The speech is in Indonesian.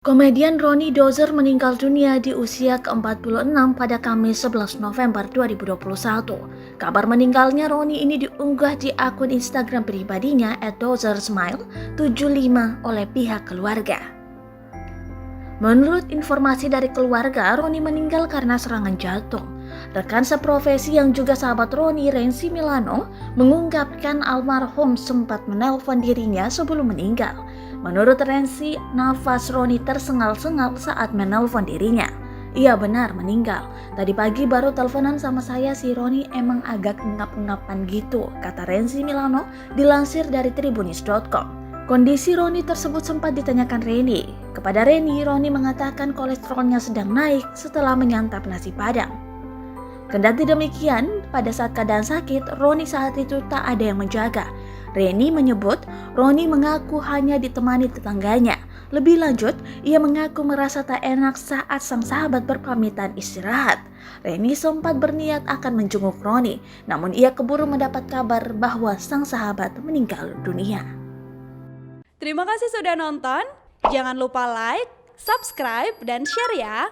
Komedian Ronnie Dozer meninggal dunia di usia ke-46 pada Kamis 11 November 2021. Kabar meninggalnya Ronnie ini diunggah di akun Instagram pribadinya @dozersmile75 oleh pihak keluarga. Menurut informasi dari keluarga, Ronnie meninggal karena serangan jantung. Rekan seprofesi yang juga sahabat Ronnie, Renzi Milano, mengungkapkan almarhum sempat menelpon dirinya sebelum meninggal. Menurut Renzi, nafas Ronnie tersengal-sengal saat menelpon dirinya. Iya benar meninggal. Tadi pagi baru teleponan sama saya, si Ronnie emang agak ngap-ngapan gitu, kata Renzi Milano dilansir dari Tribunis.com. Kondisi Ronnie tersebut sempat ditanyakan Reni. Kepada Reni, Ronnie mengatakan kolesterolnya sedang naik setelah menyantap nasi padang. Kendati demikian, pada saat keadaan sakit, Ronnie saat itu tak ada yang menjaga. Reni menyebut Ronnie mengaku hanya ditemani tetangganya. Lebih lanjut, ia mengaku merasa tak enak saat sang sahabat berpamitan istirahat. Reni sempat berniat akan menjenguk Ronnie, namun ia keburu mendapat kabar bahwa sang sahabat meninggal dunia. Terima kasih sudah nonton. Jangan lupa like, subscribe, dan share ya.